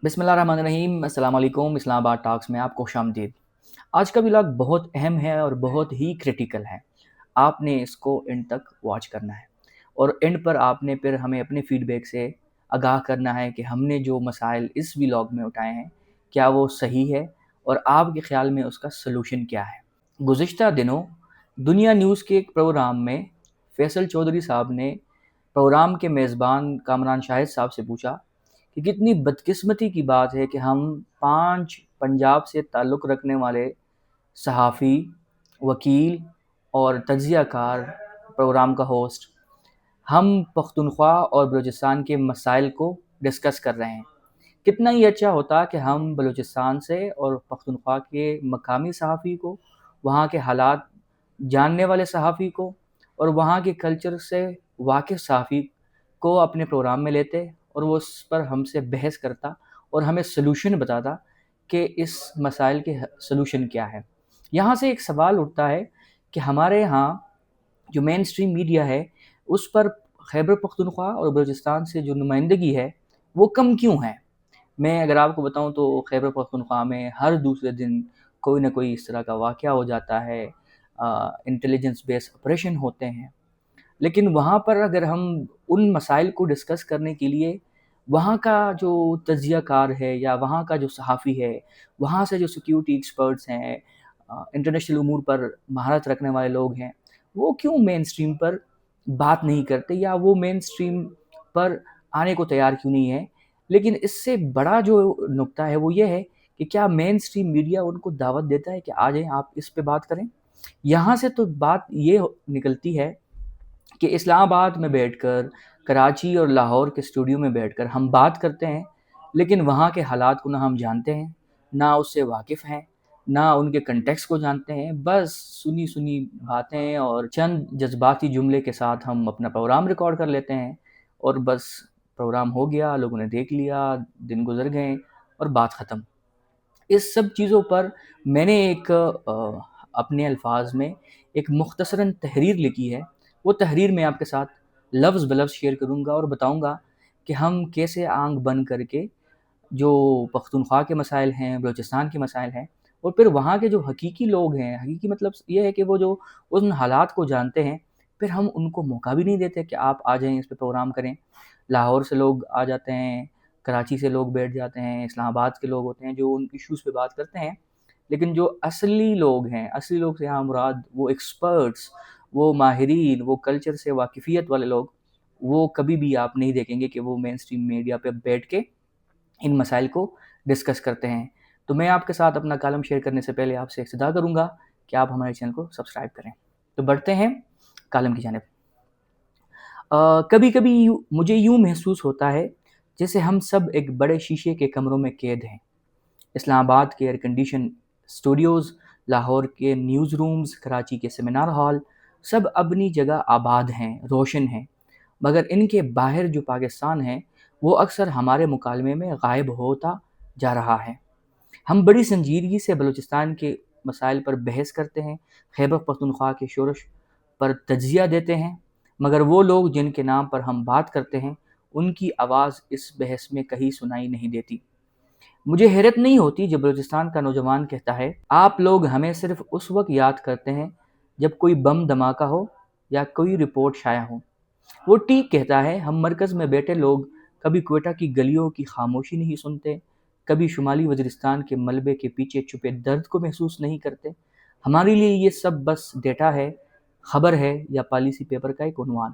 बिस्मिल्लाहिर्रहमानिर्रहीम। अस्सलाम वालेकुम। इस्लामाबाद टॉक्स में आपको खुशामदीद। आज का व्लॉग बहुत अहम है और बहुत ही क्रिटिकल है। आपने इसको एंड तक वॉच करना है और एंड पर आपने फिर हमें अपने फीडबैक से आगाह करना है कि हमने जो मसाइल इस व्लॉग में उठाए हैं क्या वो सही है और आपके ख़्याल में उसका सलूशन क्या है। गुज़िश्ता दिनों दुनिया न्यूज़ के एक प्रोग्राम में फैसल चौधरी साहब ने प्रोग्राम के मेज़बान कामरान शाहिद साहब से पूछा कि कितनी बदकिस्मती की बात है कि हम 5 पंजाब से ताल्लुक़ रखने वाले सहाफ़ी, वकील और तज्ज़ियाकार प्रोग्राम का होस्ट हम पख्तूनख्वा और बलूचिस्तान के मसाइल को डिस्कस कर रहे हैं। कितना ही अच्छा होता कि हम बलूचिस्तान से और पख्तूनख्वा के मकामी सहाफ़ी को, वहाँ के हालात जानने वाले सहाफ़ी को और वहाँ के कल्चर से वाकिफ़ सहाफ़ी को अपने प्रोग्राम में लेते और वो उस पर हमसे बहस करता और हमें सलूशन बताता कि इस मसाइल के सलूशन क्या है। यहाँ से एक सवाल उठता है कि हमारे यहाँ जो मेन स्ट्रीम मीडिया है उस पर खैबर पख्तूनख्वा और बलूचिस्तान से जो नुमाइंदगी है वो कम क्यों है। मैं अगर आपको बताऊं तो खैबर पख्तूनख्वा में हर दूसरे दिन कोई ना कोई इस तरह का वाक़या हो जाता है, इंटेलिजेंस बेस्ड ऑपरेशन होते हैं। लेकिन वहाँ पर अगर हम उन मसाइल को डिस्कस करने के लिए वहाँ का जो तज्ज़ियाकार है या वहाँ का जो सहाफ़ी है, वहाँ से जो सिक्योरिटी एक्सपर्ट्स हैं, इंटरनेशनल उमूर पर महारत रखने वाले लोग हैं, वो क्यों मेन स्ट्रीम पर बात नहीं करते या वो मेन स्ट्रीम पर आने को तैयार क्यों नहीं है। लेकिन इससे बड़ा जो नुक्ता है वो ये है कि क्या मेन स्ट्रीम मीडिया उनको दावत देता है कि आ जाएँ आप इस पे बात करें। यहाँ से तो बात ये निकलती है कि इस्लामाबाद में बैठकर, कराची और लाहौर के स्टूडियो में बैठकर हम बात करते हैं, लेकिन वहाँ के हालात को ना हम जानते हैं, ना उससे वाकिफ़ हैं, ना उनके कॉन्टेक्स्ट को जानते हैं। बस सुनी-सुनी बातें और चंद जज़्बाती जुमले के साथ हम अपना प्रोग्राम रिकॉर्ड कर लेते हैं और बस प्रोग्राम हो गया, लोगों ने देख लिया, दिन गुज़र गए और बात ख़त्म। इस सब चीज़ों पर मैंने एक अपने अल्फाज में एक मुख्तसरन तहरीर लिखी है। वो तहरीर मैं आपके साथ लफ्ज़ बलफ्ज़ शेयर करूँगा और बताऊँगा कि हम कैसे आँख बंद करके जो पख्तूनख्वा के मसाइल हैं, बलूचिस्तान के मसाइल हैं और फिर वहाँ के जो हकीकी लोग हैं, हकीकी मतलब ये है कि वो जो उन हालात को जानते हैं, फिर हम उनको मौका भी नहीं देते कि आप आ जाएँ, इस पे प्रोग्राम करें। लाहौर से लोग आ जाते हैं, कराची से लोग बैठ जाते हैं, इस्लामाबाद के लोग होते हैं जो उन इश्यूज़ पे बात करते हैं। लेकिन जो असली लोग हैं, असली लोग से यहाँ मुराद वो एक्सपर्ट्स, वो माहिरीन, वो कल्चर से वाकिफ़ियत वाले लोग, वो कभी भी आप नहीं देखेंगे कि वो मेन स्ट्रीम मीडिया पे बैठ के इन मसाइल को डिस्कस करते हैं। तो मैं आपके साथ अपना कॉलम शेयर करने से पहले आपसे इस्तदा करूँगा कि आप हमारे चैनल को सब्सक्राइब करें। तो बढ़ते हैं कॉलम की जानिब। कभी-कभी मुझे यूँ महसूस होता है जैसे हम सब एक बड़े शीशे के कमरों में कैद हैं। इस्लामाबाद के एयर कंडीशन स्टूडियोज़, लाहौर के न्यूज़ रूम्स, कराची के सेमिनार हॉल, सब अपनी जगह आबाद हैं, रोशन हैं। मगर इनके बाहर जो पाकिस्तान है, वो अक्सर हमारे मुकालमे में गायब होता जा रहा है। हम बड़ी संजीदगी से बलूचिस्तान के मसाइल पर बहस करते हैं, खैबर पख्तूनख्वा के शोरश पर तज्ज़िया देते हैं, मगर वो लोग जिनके नाम पर हम बात करते हैं, उनकी आवाज़ इस बहस में कहीं सुनाई नहीं देती। मुझे हैरत नहीं होती जब बलूचिस्तान का नौजवान कहता है, आप लोग हमें सिर्फ उस वक्त याद करते हैं जब कोई बम धमाका हो या कोई रिपोर्ट शाया हो। वो ठीक कहता है, हम मरकज़ में बैठे लोग कभी क्वेटा की गलियों की खामोशी नहीं सुनते, कभी शुमाली वज़ीरिस्तान के मलबे के पीछे छुपे दर्द को महसूस नहीं करते। हमारे लिए ये सब बस डेटा है, खबर है या पॉलिसी पेपर का एक उन्वान।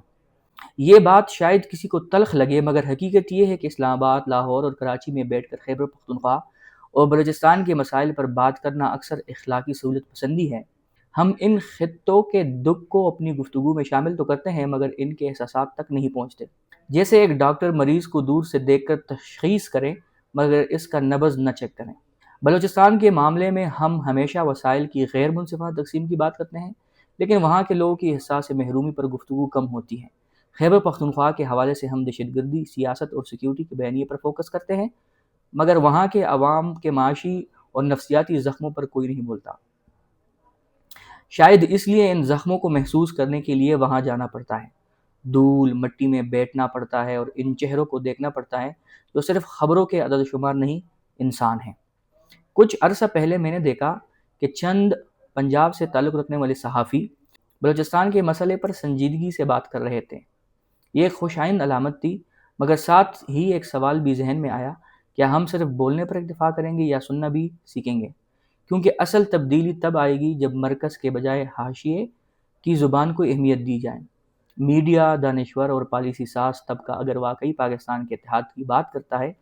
ये बात शायद किसी को तल्ख़ लगे, मगर हकीकत ये है कि इस्लामाबाद, लाहौर और कराची में बैठकर खैबर पख्तूनख्वा और बलूचिस्तान के मसाइल पर बात करना अक्सर इखलाकी सहूलत पसंदी है। हम इन खित्तों के दुख को अपनी गुफ्तगू में शामिल तो करते हैं, मगर इनके एहसासात तक नहीं पहुँचते। जैसे एक डॉक्टर मरीज़ को दूर से देखकर तशख़ीस करें, मगर इसका नब्ज़ न चेक करें। बलूचिस्तान के मामले में हम हमेशा वसाइल की गैर मुनसिफ़ाना तक़सीम की बात करते हैं, लेकिन वहाँ के लोगों की एहसास महरूमी पर गुफ्तगू कम होती है। खैबर पख्तूनख्वा के हवाले से हम दहशतगर्दी, सियासत और सिक्योरिटी के बयानिए पर फोकस करते हैं, मगर वहाँ के अवाम के माशी और नफ्सियाती ज़ख्मों पर कोई नहीं बोलता। शायद इसलिए इन ज़ख्मों को महसूस करने के लिए वहाँ जाना पड़ता है। धूल मट्टी में बैठना पड़ता है और इन चेहरों को देखना पड़ता है जो सिर्फ खबरों के अदद शुमार नहीं, इंसान हैं। कुछ अरसा पहले मैंने देखा कि चंद पंजाब से ताल्लुक़ रखने वाले सहाफ़ी बलूचिस्तान के मसले पर संजीदगी से बात कर रहे थे। ये एक खुशाइंद अलामत थी, मगर साथ ही एक सवाल भी जहन में आया, क्या हम सिर्फ बोलने पर इक्तफ़ा करेंगे या सुनना भी सीखेंगे? क्योंकि असल तब्दीली तब आएगी जब मरकज़ के बजाय हाशिए की ज़ुबान को अहमियत दी जाए। मीडिया, दानिश्वर और पॉलिसी साज तबका अगर वाकई पाकिस्तान के इत्तेहाद की बात करता है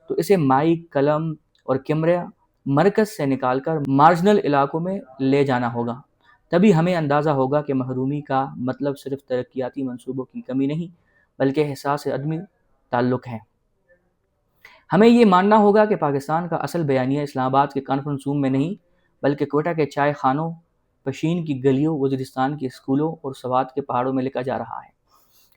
तो इसे माइक, कलम और कैमरा मरकज़ से निकालकर मार्जिनल इलाकों में ले जाना होगा। तभी हमें अंदाज़ा होगा कि महरूमी का मतलब सिर्फ तरक्याती मंसूबों की कमी नहीं, बल्कि एहसास अदमी ताल्लुक़ है। हमें ये मानना होगा कि पाकिस्तान का असल बयानिया इस्लामाबाद के कॉन्फ्रेंस रूम में नहीं, बल्कि क्वेटा के चाय खानों, पशीन की गलियों, वज़ीरिस्तान के स्कूलों और सवात के पहाड़ों में लिखा जा रहा है।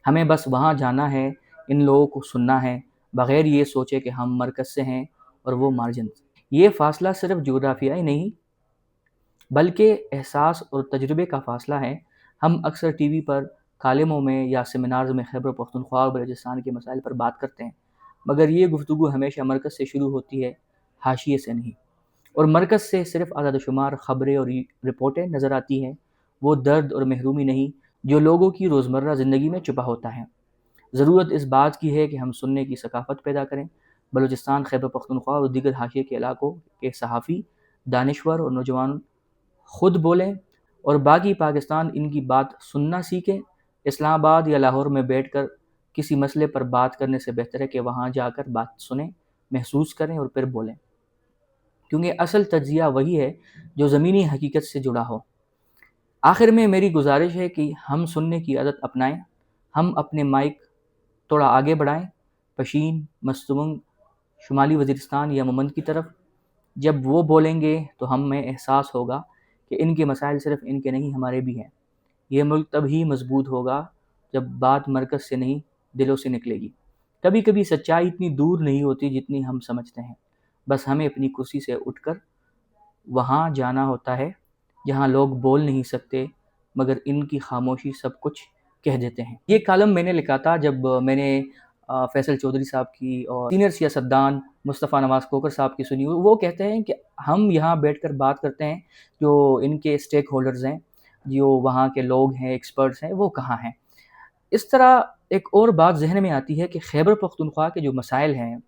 हमें बस वहाँ जाना है, इन लोगों को सुनना है, बग़ैर ये सोचे कि हम मरकज़ से हैं और वो मार्जिन से। ये फ़ासला सिर्फ जोग्राफियाई नहीं, बल्कि एहसास और तजुर्बे का फ़ासला है। हम अक्सर टीवी पर, कालेमों में या सेमिनार्स में खैबर पख्तूनख्वा और बलूचिस्तान के मसाइल पर बात करते हैं, मगर ये गुफ्तगू हमेशा मरकज़ से शुरू होती है, हाशिए से नहीं। और मरकज़ से सिर्फ आदाद शुमार ख़बरें और रिपोर्टें नज़र आती हैं, वो दर्द और महरूमी नहीं जो लोगों की रोज़मर्रा ज़िंदगी में छुपा होता है। ज़रूरत इस बात की है कि हम सुनने की सकाफ़त पैदा करें। बलूचिस्तान, खैबर पख्तूनख्वा और दीगर हाशिए के इलाकों के सहाफ़ी, दानिश्वर और नौजवान खुद बोलें और बाकी पाकिस्तान इनकी बात सुनना सीखें। इस्लामाबाद या लाहौर में बैठकर किसी मसले पर बात करने से बेहतर है कि वहाँ जाकर बात सुनें, महसूस करें और फिर बोलें, क्योंकि असल तज्ज़िया वही है जो ज़मीनी हकीकत से जुड़ा हो। आखिर में मेरी गुजारिश है कि हम सुनने की आदत अपनाएं। हम अपने माइक थोड़ा आगे बढ़ाएं, पशीन, मस्तूंग, शुमाली वज़ीरिस्तान या ममंद की तरफ। जब वो बोलेंगे तो हमें एहसास होगा कि इनके मसाइल सिर्फ इनके नहीं, हमारे भी हैं। ये मुल्क तब ही मजबूत होगा जब बात मरकज़ से नहीं, दिलों से निकलेगी। कभी कभी सच्चाई इतनी दूर नहीं होती जितनी हम समझते हैं। बस हमें अपनी कुर्सी से उठकर वहाँ जाना होता है जहाँ लोग बोल नहीं सकते, मगर इनकी खामोशी सब कुछ कह देते हैं। ये कॉलम मैंने लिखा था जब मैंने फैसल चौधरी साहब की और सीनियर सियासतदान मुस्तफ़ा नवाज़ खोखर साहब की सुनी। वो कहते हैं कि हम यहाँ बैठकर बात करते हैं, जो इनके स्टेक होल्डर्स हैं, जो वहाँ के लोग हैं, एक्सपर्ट्स हैं, वो कहाँ हैं। इस तरह एक और बात जहन में आती है कि खैबर पख्तूनख्वा के जो मसाइल हैं,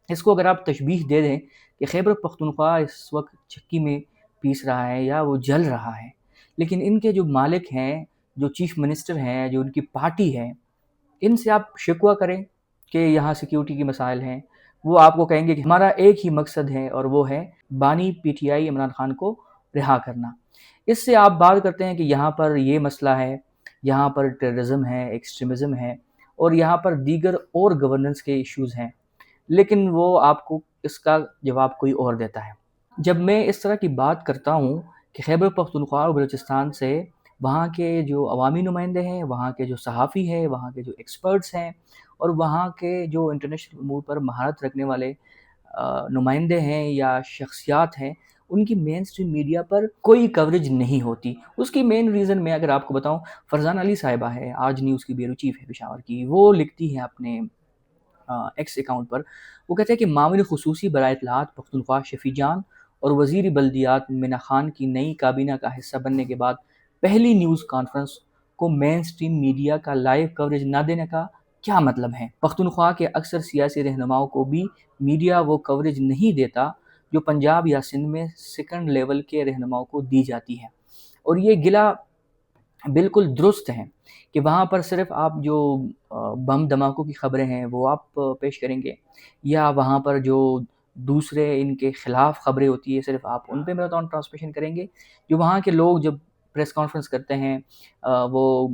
इसको अगर आप तशबीह दे दें कि खैबर पख्तूनख्वा इस वक्त चक्की में पीस रहा है या वो जल रहा है, लेकिन इनके जो मालिक हैं, जो चीफ मिनिस्टर हैं, जो उनकी पार्टी है, इनसे आप शिकवा करें कि यहाँ सिक्योरिटी के मसाइल हैं, वो आपको कहेंगे कि हमारा एक ही मकसद है और वो है बानी पीटीआई इमरान खान को रिहा करना। इससे आप बात करते हैं कि यहाँ पर ये मसला है, यहाँ पर टेररिज्म है, एक्सट्रीमिज़म है और यहाँ पर दीगर और गवर्नेंस के इश्यूज़ हैं, लेकिन वो आपको इसका जवाब कोई और देता है। जब मैं इस तरह की बात करता हूँ कि खैबर पख्तूनख्वा और बलूचिस्तान से वहाँ के जो अवामी नुमाइंदे हैं, वहाँ के जो सहाफ़ी हैं, वहाँ के जो एक्सपर्ट्स हैं और वहाँ के जो इंटरनेशनल उमूर पर महारत रखने वाले नुमाइंदे हैं या शख्सियात हैं, उनकी मेन स्ट्रीम मीडिया पर कोई कवरेज नहीं होती। उसकी मेन रीज़न मैं अगर आपको बताऊँ, फरज़ाना अली साहिबा है, आज न्यूज़ की ब्यूरो चीफ़ है पेशावर की, वो लिखती हैं अपने एक्स अकाउंट पर, वो कहते हैं कि मामले खुसूसी बराए इत्तलाआत पख्तूनख्वा शफ़ी जान और वज़ीर बल्दियात मिना खान की नई काबीना का हिस्सा बनने के बाद पहली न्यूज़ कॉन्फ्रेंस को मेन स्ट्रीम मीडिया का लाइव कवरेज न देने का क्या मतलब है। पख्तूनख्वा के अक्सर सियासी रहनुमाओं को भी मीडिया वो कवरेज नहीं देता जो पंजाब या सिंध में सेकंड लेवल के रहनुमाओं को दी जाती है। और ये गिला बिल्कुल दुरुस्त है कि वहाँ पर सिर्फ आप जो बम धमाकों की ख़बरें हैं वो आप पेश करेंगे, या वहाँ पर जो दूसरे इनके ख़िलाफ़ ख़बरें होती है सिर्फ आप उन पे मैराथन ट्रांसमिशन करेंगे। जो वहाँ के लोग जब प्रेस कॉन्फ्रेंस करते हैं, वो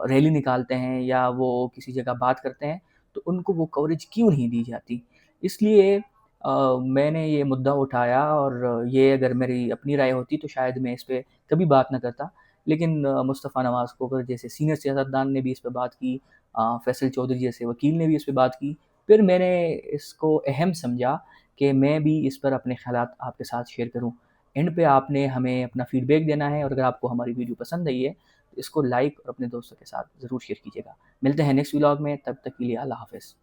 रैली निकालते हैं या वो किसी जगह बात करते हैं, तो उनको वो कवरेज क्यों नहीं दी जाती। इसलिए मैंने ये मुद्दा उठाया और ये अगर मेरी अपनी राय होती तो शायद मैं इस पे कभी बात ना करता। लेकिन मुस्तफ़ा नवाज़ खोखर जैसे सीनियर सियासतदान ने भी इस पे बात की, फैसल चौधरी जैसे वकील ने भी इस पे बात की। फिर मैंने इसको अहम समझा कि मैं भी इस पर अपने ख़यालात आपके साथ शेयर करूँ। एंड पे आपने हमें अपना फ़ीडबैक देना है और अगर आपको हमारी वीडियो पसंद आई है اس کو لائک اور اپنے دوستوں کے ساتھ ضرور شیئر کیجیے گا. ملتے ہیں نیکسٹ ولاگ میں، تب تک کے لیے اللہ حافظ.